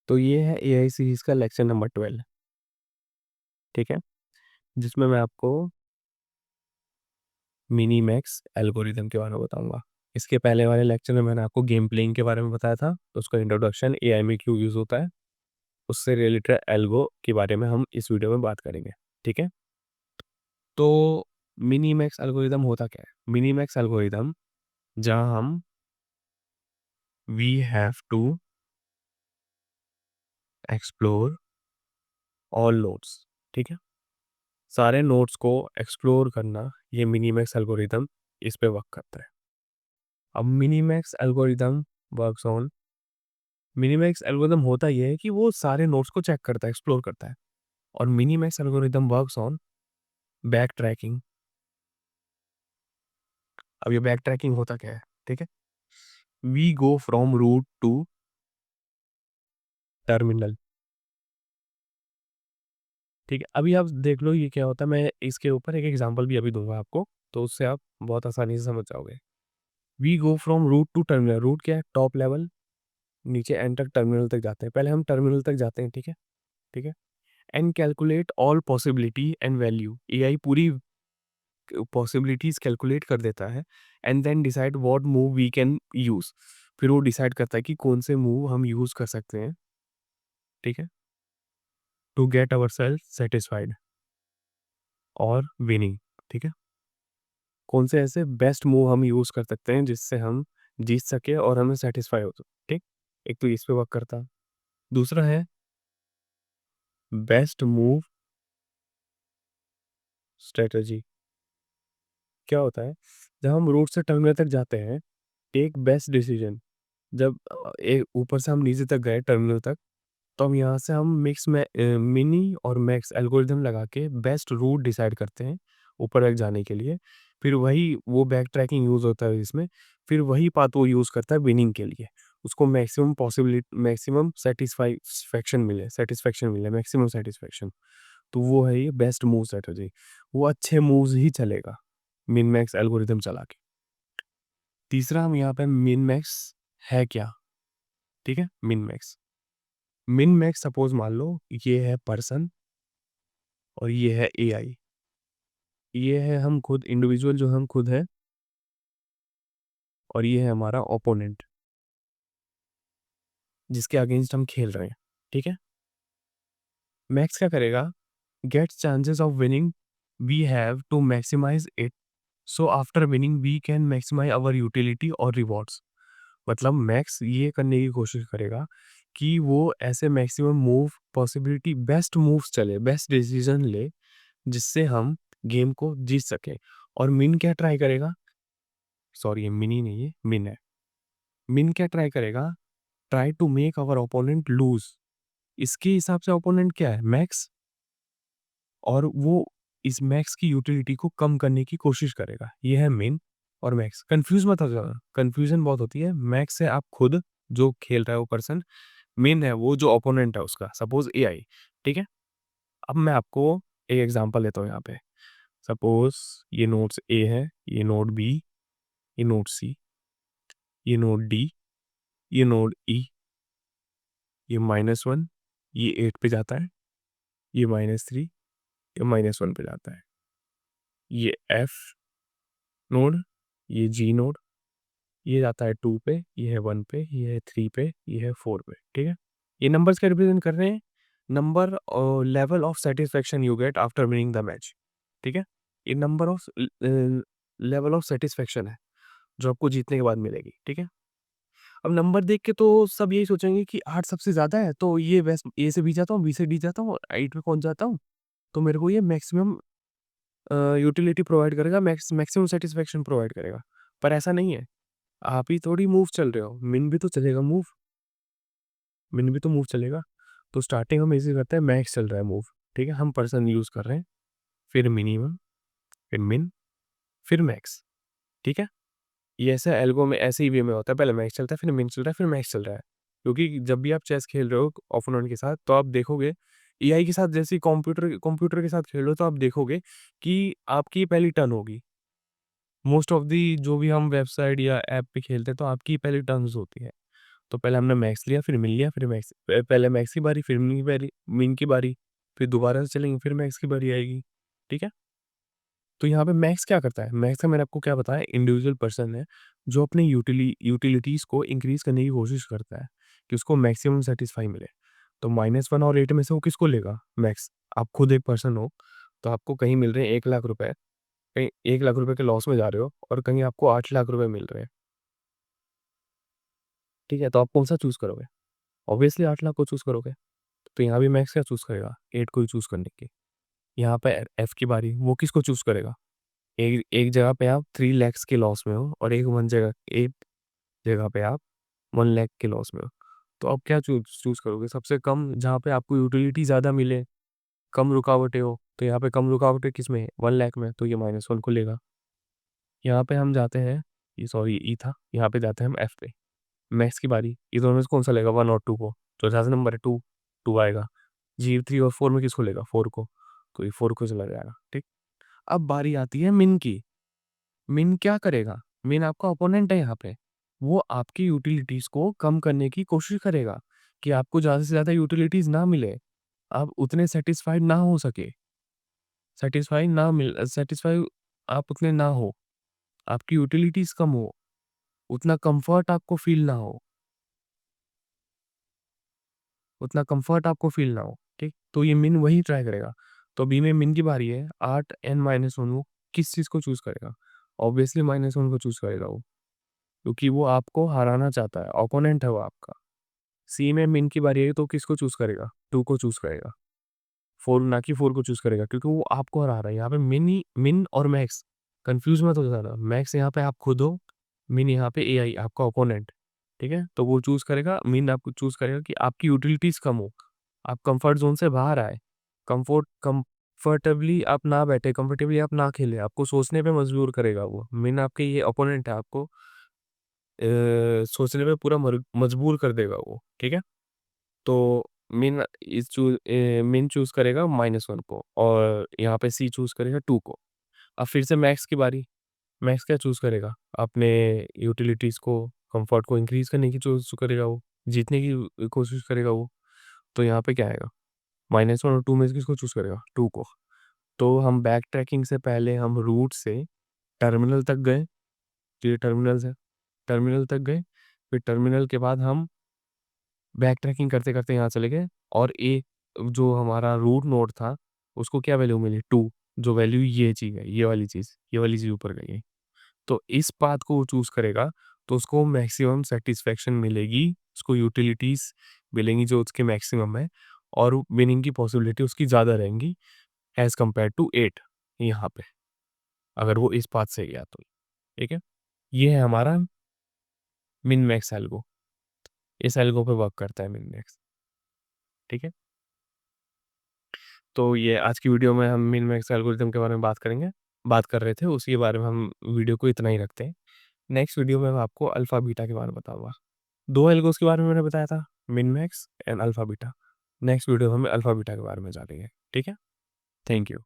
तो ये है एआई सीरीज़ का लेक्चर नंबर 12, ठीक है? जिसमें मैं आपको मिनी मैक्स एल्गोरिदम के बारे में बताऊँगा। इसके पहले वाले लेक्चर में मैंने आपको गेम प्लेइंग के बारे में बताया था, तो उसका इंट्रोडक्शन एआई में क्यों यूज़ होता है, उससे रिलेटेड एल्गो के बारे में हम इस वीडियो में बात करेंगे, ठीक है? तो मिनी मैक्स एल्गोरिदम होता क्या है? मिनी मैक्स एल्गोरिदम जहाँ हम we have to explore all nodes, ठीक है? सारे नोड्स को एक्सप्लोर करना, ये मिनी मैक्स एल्गोरिदम इस पे वर्क करता है। अब Minimax algorithm works on Minimax algorithm होता ये है कि वो सारे नोड्स को चेक करता है, एक्सप्लोर करता है। और minimax algorithm works on back tracking. अब ये बैक ट्रैकिंग होता क्या है, ठीक है? We go from root to terminal, ठीक है? अभी आप देख लो ये क्या होता है, मैं इसके ऊपर एक एग्जांपल भी अभी दूंगा आपको, तो उससे आप बहुत आसानी से समझ जाओगे। We go from root to terminal. Root क्या है? टॉप लेवल, नीचे एंड तक टर्मिनल तक जाते हैं। पहले हम टर्मिनल तक जाते हैं, ठीक है? ठीक है? And calculate all possibility and value. AI पूरी पॉसिबिलिटीज कैलकुलेट कर देता है and then decide what move we can use. फिर वो डिसाइड करता है कि कौन से मूव हम यूज कर सकते हैं, ठीक है, to get our self satisfied और विनिंग, ठीक है? कौन से ऐसे बेस्ट मूव हम यूज कर सकते हैं जिससे हम जीत सके और हमें सेटिस्फाई हो तो, ठीक? एक तो इस पे वर्क करता है। दूसरा है बेस्ट मूव स्ट्रेटजी। क्या होता है? जब हम रूट से टर्मिनल तक जाते हैं, टेक बेस्ट डिसीजन। जब एक ऊपर से हम नीचे तक गए टर्मिनल तक, तो हम यहाँ से हम मिनी और मैक्स एल्गोरिदम लगा के बेस्ट रूट डिसाइड करते हैं ऊपर तक जाने के लिए। फिर वही वो बैक ट्रैकिंग यूज़ होता है इसमें। फिर वही पाथ वो यूज़ करता है विनिंग के लिए। उसको मैक्सिमम सेटिस्फैक्शन मिले, मैक्सिमम सेटिस्फैक्शन। तो वो है ये बेस्ट मूव स्ट्रैटेजी। वो अच्छे मूव्स ही चलेगा मिन मैक्स एल्गोरिदम चला के। तीसरा हम यहाँ पे मिन मैक्स है क्या? ठीक है? Min max. Min max suppose मान लो ये है पर्सन और ये है एआई। ये है हम खुद इंडिविजुअल जो हम खुद हैं और ये है हमारा ओपोनेंट जिसके अगेंस्ट हम खेल रहे हैं, ठीक है? मैक्स क्या करेगा? Gets chances of winning, we have to maximize it, so after winning we can maximize our utility और रिवॉर्ड्स। मतलब मैक्स ये करने की कोशिश करेगा कि वो ऐसे maximum move possibility best moves चले, बेस्ट डिसीज़न ले जिससे हम गेम को जीत सकें। और मिन क्या ट्राई करेगा? सॉरी, ये मिनी नहीं है, मिन है। मिन क्या ट्राई करेगा? Try to make our opponent lose. इसके हिसाब से ओपोनेंट क्या है? मैक्स। और वो इस मैक्स की यूटिलिटी को कम करने की कोशिश करेगा। ये है मिन और मैक्स। कन्फ्यूज़ मत हो जाना, कन्फ्यूज़न बहुत होती है। मैक्स है आप खुद जो खेल रहा है वो पर्सन, मिन है वो जो ओपोनेंट है उसका, सपोज़ एआई, ठीक है? अब मैं आपको एक एग्ज़ाम्पल देता हूँ यहाँ पे। सपोज़ ये नोड्स ए है, ये नोड बी, ये नोड सी, ये नोड डी, ये नोड ई, ये -1, ये 8 पे जाता है, ये -3, ये -1 पे जाता है। ये एफ नोड, ये जी नोड, ये जाता है 2 पे, ये है 1 पे, ये है 3 पे, ये है 4 पे, ठीक है? ये नंबर्स क्या रिप्रेज़ेंट कर रहे हैं? Number level of satisfaction you get after winning the match, ठीक है? ये number of level of satisfaction है, जो आपको जीतने के बाद मिलेगी, ठीक है? अब नंबर देख के तो सब यही सोचेंगे कि 8 सबसे ज़्यादा है, तो ये बेस्ट ए से बी जाता हूँ, बी से डी जाता हूँ, 8 पे पहुँच जाता हूँ, तो मेरे को ये मैक्सिमम यूटिलिटी प्रोवाइड करेगा, मैक्सिमम सैटिस्फैक्शन प्रोवाइड करेगा। पर ऐसा नहीं है, आप ही थोड़ी मूव चल रहे हो, मिन भी तो चलेगा मूव, मिन भी तो मूव चलेगा। तो स्टार्टिंग हम ऐसे करते हैं, मैक्स चल रहा है मूव, ठीक है? हम पर्सन यूज़ कर रहे हैं, फिर मिनिमम, फिर मिन, फिर मैक्स, ठीक है? ये ऐसा एल्गो में ऐसे ही वे में होता है, पहले मैक्स चलता है, फिर मिन चल रहा है, फिर मैक्स चल रहा है। क्योंकि जब भी आप चेस खेल रहे हो ओपोनेंट के साथ, तो आप देखोगे एआई के साथ जैसे ही कंप्यूटर कंप्यूटर के साथ खेल रहे हो, तो आप देखोगे कि आपकी पहली टर्न होगी। मोस्ट ऑफ दी जो भी हम वेबसाइट या ऐप पे खेलते हैं, तो आपकी पहली टर्न्स होती है। तो पहले हमने मैक्स लिया, फिर मिन लिया, फिर मैक्स, पहले मैक्स की बारी, फिर मिन की बारी, फिर दोबारा से चलेंगे, फिर मैक्स की बारी आएगी। ठीक है? तो यहाँ पे मैक्स क्या करता है? मैक्स का मैंने आपको क्या बताया, इंडिविजुअल पर्सन है जो अपने यूटिलिटीज़ को इंक्रीज़ करने की कोशिश करता है कि उसको मैक्सिमम सैटिस्फाई मिले। तो -1 और 8 में से वो किसको लेगा? मैक्स। आप खुद एक पर्सन हो, तो आपको कहीं मिल रहे हैं 1 लाख रुपए, कहीं 1 लाख रुपए के लॉस में जा रहे हो और कहीं आपको 8 लाख रुपए मिल रहे हैं। ठीक है? तो आप कौन-सा चूज़ करोगे? ऑब्वियसली 8 लाख को चूज़ करोगे। तो यहाँ भी मैक्स क्या चूज़ करेगा? 8 को ही चूज़ करने की। यहाँ पे एफ की बारी, वो किसको चूज़ करेगा? एक एक जगह पे आप 3 लैक्स के लॉस में हो और एक जगह पे आप 1 लाख के लॉस में हो। तो आप क्या चूज़ करोगे? सबसे कम जहाँ पे आपको यूटिलिटी ज़्यादा मिले, कम रुकावटें हो, तो यहाँ पे कम रुकावटें किसमें है? 1 लाख में, तो ये -1 को लेगा। यहाँ पे हम जाते हैं, ये सॉरी ई था, यहाँ पे जाते हैं हम एफ पे। मैक्स की बारी, ये दोनों में से कौन-सा लेगा 1 और 2 को? जो ज़्यादा नंबर है 2, 2 आएगा। जी 3 और 4 में किसको लेगा? 4 को, तो ये 4 को चला जाएगा, ठीक? अब बारी आती है मिन की। मिन क्या करेगा? मिन आपका अपोनेंट है यहाँ पे। वो आपकी यूटिलिटीज़ को कम करने की कोशिश करेगा कि आपको ज़्यादा से ज़्यादा यूटिलिटीज़ ना मिले। आप उतने सैटिस्फाइड ना हो सके। सैटिस्फाई आप उतने ना हो। आपकी यूटिलिटीज़ कम हो। उतना कम्फर्ट आपको फ़ील ना हो। उतना कम्फर्ट आपको फ़ील ना हो, ठीक? तो ये मिन वही ट्राई करेगा। तो अभी में मिन की बारी है, 8 एन माइनस 1 वो किस चीज़ को चूज़ करेगा? ऑब्वियसली -1 को चूज़ करेगा वो, क्योंकि वो आपको हराना चाहता है, ओपोनेंट है वो आपका। सी में मिन की बारी आई तो किसको चूज़ करेगा? 2 को चूज़ करेगा। 4 ना कि 4 को चूज़ करेगा क्योंकि वो आपको हरा रहा है। यहाँ पे मिन और मैक्स, कन्फ्यूज़ मत हो ज़्यादा। मैक्स यहाँ पे आप खुद हो, मिन यहाँ पे एआई आपका ओपोनेंट, ठीक है? तो वो चूज़ करेगा, मिन आपको चूज़ करेगा कि आपकी यूटिलिटीज़ कम हो, आप कम्फर्ट ज़ोन से बाहर आए, कंफर्टेबली आप ना खेलें, आपको सोचने पे मजबूर करेगा वो। मिन आपके ये ओपोनेंट है, आपको सोचने पे पूरा मजबूर कर देगा वो, ठीक है? तो मिन चूज़ करेगा -1 को और यहाँ पे सी चूज़ करेगा 2 को। अब फिर से मैक्स की बारी, मैक्स क्या चूज़ करेगा? अपने यूटिलिटीज़ को, कम्फर्ट को इंक्रीज़ करने की चूज़ करेगा वो, जीतने की कोशिश करेगा वो। तो यहाँ पे क्या आएगा? -1 और 2 में से किसको चूज़ करेगा? 2 को। तो हम बैक ट्रैकिंग से पहले हम रूट से टर्मिनल तक गए, तो ये टर्मिनल्स है, टर्मिनल तक गए, फिर टर्मिनल के बाद हम बैक ट्रैकिंग करते-करते यहाँ चले गए और जो हमारा रूट नोड था, उसको क्या वैल्यू मिली? 2, जो वैल्यू ये चीज़ है, ये वाली चीज़ ऊपर गई है। तो इस पाथ को वो चूज़ करेगा, तो उसको मैक्सिमम सैटिस्फैक्शन मिलेगी, उसको यूटिलिटीज़ मिलेंगी जो उसके मैक्सिमम है और विनिंग की पॉसिबिलिटी उसकी ज़्यादा रहेंगी एज़ कम्पेयर टू 8 यहाँ पे, अगर वो इस पाथ से गया तो, ठीक है? ये है हमारा मिन मैक्स एल्गो, इस एल्गो पे वर्क करता है मिन मैक्स, ठीक है? तो ये आज की वीडियो में हम मिन मैक्स एल्गोरिथम के बारे में बात कर रहे थे, उसी के बारे में हम वीडियो को इतना ही रखते हैं। नेक्स्ट वीडियो में मैं आपको अल्फ़ा बीटा के बारे में बताऊँगा। 2 एल्गोस के बारे में मैंने बताया था, min max and alpha beta. Next video में हम अल्फ़ा बीटा के बारे में जानेंगे, ठीक है? Thank you.